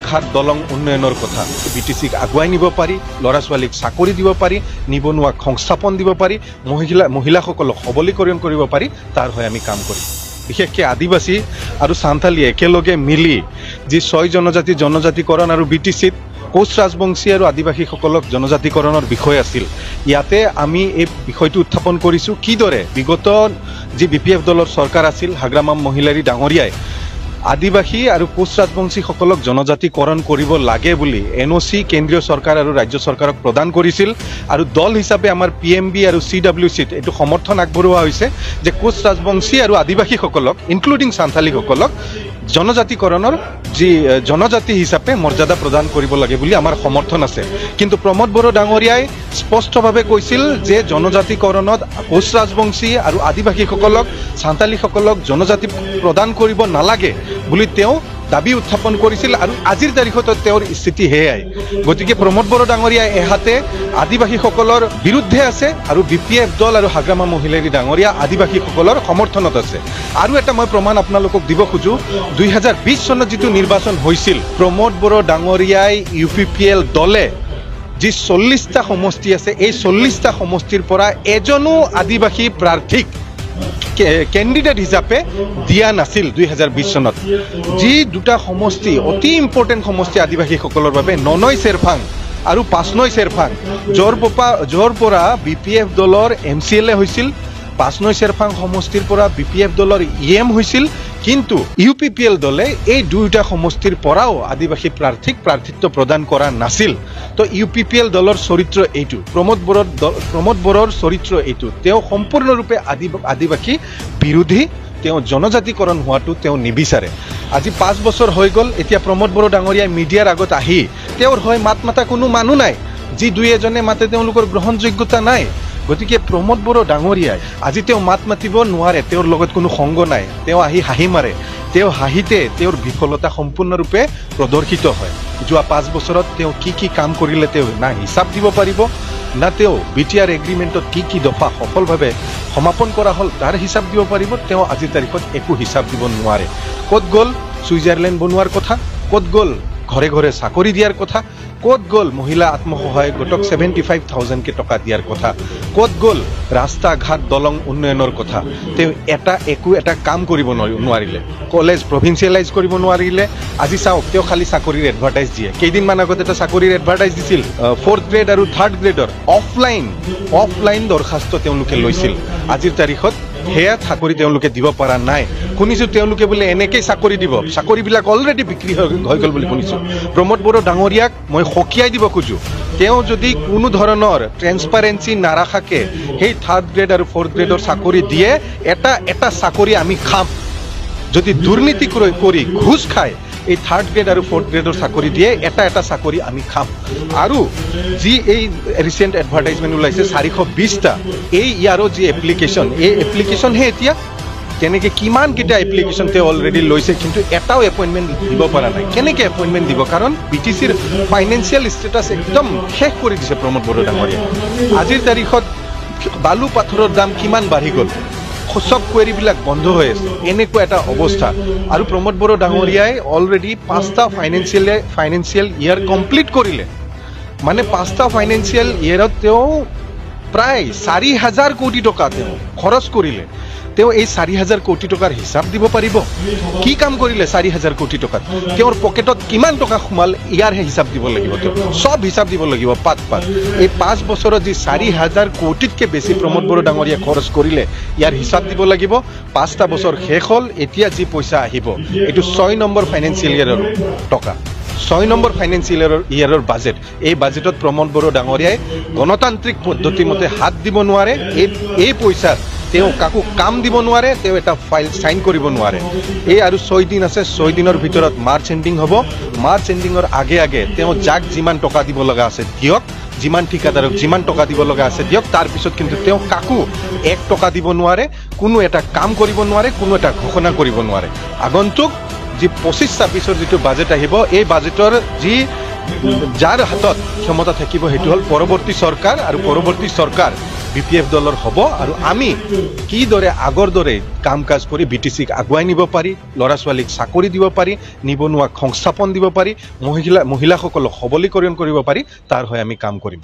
ঘাট দলং উন্নয়নৰ কথা বিটিসিক আগুৱাই নিব পাৰি ল'ৰা ছোৱালীক চাকৰি দিব পাৰি নিবনুৱাক সংস্থাপন দিব পাৰি মহিলাসকলক সবলীকৰণ কৰিব পাৰি তাৰ হৈ আমি কাম কৰিম বিশেষকৈ আদিবাসী আৰু সান্থালী একেলগে মিলি যি 6 জনজাতিকৰণ আৰু বিটিসিত কোচ ৰাজবংশী আৰু আদিবাসীসকলক জনজাতিকৰণৰ বিষয় আছিল ইয়াতে আমি এই বিষয়টো উত্থাপন কৰিছো কিদৰে বিগত যি বিপিএফ দলৰ চৰকাৰ আছিল হাগ্ৰামাম মহিলাৰী ডাঙৰীয়াই আদিবাসী আৰু কোচ ৰাজবংশীসকলক জনজাতিকৰণ কৰিব লাগে বুলি এনওসি কেন্দ্ৰীয় চৰকাৰ আৰু ৰাজ্য চৰকাৰক প্ৰদান কৰিছিল আৰু দল হিচাপে আমাৰ পিএমবি আৰু সিডব্লিউচিত এটো সমৰ্থন আগবঢ়োৱা হৈছে যে কোচ ৰাজবংশী আৰু আদিবাসীসকলক ইনক্লুডিং সান্থালীসকলক জনজাতিকৰণৰ যি জনজাতি হিচাপে মৰ্যাদা প্ৰদান কৰিব লাগে বুলি আমাৰ সমৰ্থন আছে কিন্তু প্ৰমোদ বড়ো ডাঙৰীয়াই স্পষ্টভাৱে কৈছিল যে জনজাতিকৰণত কোচ ৰাজবংশী আৰু আদিবাসীসকলক সান্থালীসকলক জনজাতি প্ৰদান কৰিব নালাগে বুলি তেওঁ দাবী উত্থাপন কৰিছিল আৰু আজিৰ তাৰিখত তেওঁৰ স্থিতি হেয়াই গতিকে প্ৰমোদ বড়ো ডাঙৰীয়াই এহাতে আদিবাসীসকলৰ বিৰুদ্ধে আছে আৰু বিপিএফ দল আৰু হাগ্ৰামা মহিলাৰী ডাঙৰীয়া আদিবাসীসকলৰ সমৰ্থনত আছে আৰু এটা মই প্ৰমাণ আপোনালোকক দিব খুজো 2020 চনত যিটো নিৰ্বাচন হৈছিল প্ৰমোদ বড়ো ডাঙৰীয়াই ইউপিপিএল দলে যি 40টা সমষ্টি আছে এই 40টা সমষ্টিৰ পৰা এজনো আদিবাসী প্ৰাৰ্থীক ক্যান্ডিডেট হিচাপে দিয়া নাছিল 2020 চনত যি দুটা সমষ্টি অতি ইম্পৰ্টেন্ট সমষ্টি আদিবাসীসকলৰ বাবে ননৈ চেৰফাং আৰু পাঁচনৈ চেৰফাং জৰ পৰা বিপিএফ দলৰ এমচিএলএ হৈছিল পাঁচনৈ চেৰফাং সমষ্টিৰ পৰা বিপিএফ দলৰ ইএম হৈছিল কিন্তু ইউপিপিএল দলে এই দুইটা সমষ্টিৰ পৰাও আদিবাসী প্ৰাৰ্থীক প্ৰাৰ্থিত্ব প্ৰদান কৰা নাছিল তো ইউপিপিএল দলৰ চৰিত্ৰ এইটো প্ৰমোদ বড়োৰ চৰিত্ৰ এইটো তেওঁ সম্পূৰ্ণৰূপে আদিবাসী বিৰোধী তেওঁ জনজাতিকৰণ হোৱাটো তেওঁ নিবিচাৰে আজি 5 বছৰ হৈ গল এতিয়া প্ৰমোদ বড়ো ডাঙৰীয়াই মিডিয়াৰ আগত আহি তেওঁৰ হয় মাত মাতা কোনো মানুহ নাই যি দুই এজনে মাতে তেওঁলোকৰ গ্ৰহণযোগ্যতা নাই গতিকে প্ৰমোদ বড়ো ডাঙৰীয়াই আজি তেওঁ মাত মাতিব নোৱাৰে তেওঁৰ লগত কোনো সংগ নাই তেওঁ আহি হাঁহি মাৰে তেওঁ হাঁহিতে তেওঁৰ বিফলতা সম্পূৰ্ণৰূপে প্ৰদৰ্শিত হয় যোৱা 5 বছৰত তেওঁ কি কাম কৰিলে তেওঁ না হিচাপ দিব পাৰিব না তেওঁ বিটিআৰ এগ্ৰিমেণ্টত কি দফা সফলভাৱে সমাপন কৰা হল তাৰ হিচাপ দিব পাৰিব তেওঁ আজিৰ তাৰিখত একো হিচাপ দিব নোৱাৰে ক'ত গ'ল সুইজাৰলেণ্ড বনোৱাৰ কথা ক'ত গ'ল ঘৰে ঘৰে চাকৰি দিয়াৰ কথা ক'ত গ'ল মহিলা আত্মসহায়ক গোটক 75,000 কে টকা দিয়াৰ কথা ক'ত গ'ল ৰাস্তা ঘাট দলং উন্নয়নৰ কথা তেওঁ একো এটা কাম কৰিব নোৱাৰিলে কলেজ প্ৰভিন্সিয়েলাইজ কৰিব নোৱাৰিলে আজি চাওক তেওঁ খালি চাকৰিৰ এডভাৰটাইজ দিয়ে কেইদিনমান আগতে এটা চাকৰিৰ এডভাৰটাইজ দিছিল 4th গ্ৰেড আৰু 3rd গ্ৰেডৰ অফলাইন দৰখাস্ত তেওঁলোকে লৈছিল আজিৰ তাৰিখত হেয়া চাকৰি তেওঁলোকে দিব পৰা নাই শুনিছো তেওঁলোকে বোলে এনেকৈ চাকৰি দিব চাকৰিবিলাক অলৰেডি বিক্ৰী হৈ গল বুলি শুনিছো প্ৰমোদ বড়ো ডাঙৰীয়াক মই হকিয়াই দিব খুজো তেওঁ যদি কোনো ধৰণৰ ট্ৰেন্সপাৰেন্সি নাৰাখাকে সেই 3rd গ্ৰেড আৰু 4th গ্ৰেডৰ চাকৰি দিয়ে এটা চাকৰি আমি খাম যদি দুৰ্নীতি কৰি ঘুষ খায় এই 3rd গ্ৰেড আৰু 4th গ্ৰেডৰ চাকৰি দিয়ে এটা চাকৰি আমি খাম আৰু যি এই ৰিসেন্ট এডভাৰটাইজমেন্ট ওলাইছে 420টা এই ইয়াৰো যি এপ্লিকেশন হে এতিয়া কেনেকে কিমান কিটা এপ্লিকেশন তে অলৰেডি লৈছে কিন্তু এটাও এপইন্টমেন্ট দিব পৰা নাই কেনেকে এপইন্টমেন্ট দিব কাৰণ বিটিসিৰ ফাইনান্সিয়াল ষ্টেটাস একদম শেষ কৰি দিছে প্ৰমোদ বড়ো ডাঙৰীয়া আজিৰ তাৰিখত বালু পাথৰৰ দাম কিমান বাঢ়ি গল সব কোৱেৰিবিলাক বন্ধ হৈ আছে এনেকুৱা এটা অৱস্থা আৰু প্ৰমোদ বড়ো ডাঙৰীয়াই অলৰেডি 5টা ফাইনান্সিয়াল ইয়াৰ কমপ্লিট কৰিলে মানে 5টা ফাইনান্সিয়াল ইয়াৰত তেওঁ প্ৰায় 4,000 কোটি টকা তেওঁ খৰচ কৰিলে তেওঁ এই 4,000 কোটি টকাৰ হিচাপ দিব পাৰিব কি কাম কৰিলে 4,000 কোটি টকা তেওঁৰ পকেটত কিমান টকা সোমাল ইয়াৰ হিচাপ দিব লাগিব তেওঁ সব হিচাপ দিব লাগিব পাত এই 5 বছৰত যি 4,000 কোটিতকে বেছি প্ৰমোদ বড়ো ডাঙৰীয়া খৰচ কৰিলে ইয়াৰ হিচাপ দিব লাগিব 5টা বছৰ শেষ হল এতিয়া যি পইচা আহিব এটো 6 নম্বৰ ফাইনান্সিয়াল ইয়াৰৰ টকা 6 নম্বৰ ফাইনান্সিয়াল ইয়াৰৰ বাজেট এই বাজেটত প্ৰমোদ বড়ো ডাঙৰীয়াই গণতান্ত্ৰিক পদ্ধতি মতে হাত দিব নোৱাৰে এই পইচা তেওঁ কাকো কাম দিব নোৱাৰে তেওঁ এটা ফাইল সাইন কৰিব নোৱাৰে এই আৰু 6 দিন আছে 6 দিনৰ ভিতৰত মাৰ্চ এন্ডিং হ'ব মাৰ্চ এন্ডিংৰ আগে তেওঁ যাক যিমান টকা দিব লগা আছে দিয়ক যিমান ঠিকাদাৰক যিমান টকা দিব লগা আছে দিয়ক তাৰ পিছত কিন্তু তেওঁ কাকো 1 টকা দিব নোৱাৰে কোনো এটা কাম কৰিব নোৱাৰে কোনো এটা ঘোষণা কৰিব নোৱাৰে আগন্তুক যি 25-26ৰ যিটো বাজেট আহিব এই বাজেটৰ যি যাৰ হাতত ক্ষমতা থাকিব হেতু হল পৰৱৰ্তী চৰকাৰ আৰু পৰৱৰ্তী চৰকাৰ BPF দলৰ হ'ব আৰু আমি কিদৰে আগৰ দৰে কাম কাজ কৰি BTCক আগুৱাই নিব পাৰি ল'ৰা ছোৱালীক চাকৰি দিব পাৰি নিবনুৱাক সংস্থাপন দিব পাৰি মহিলাসকলক সবলীকৰণ কৰিব পাৰি তাৰ হৈ আমি কাম কৰিম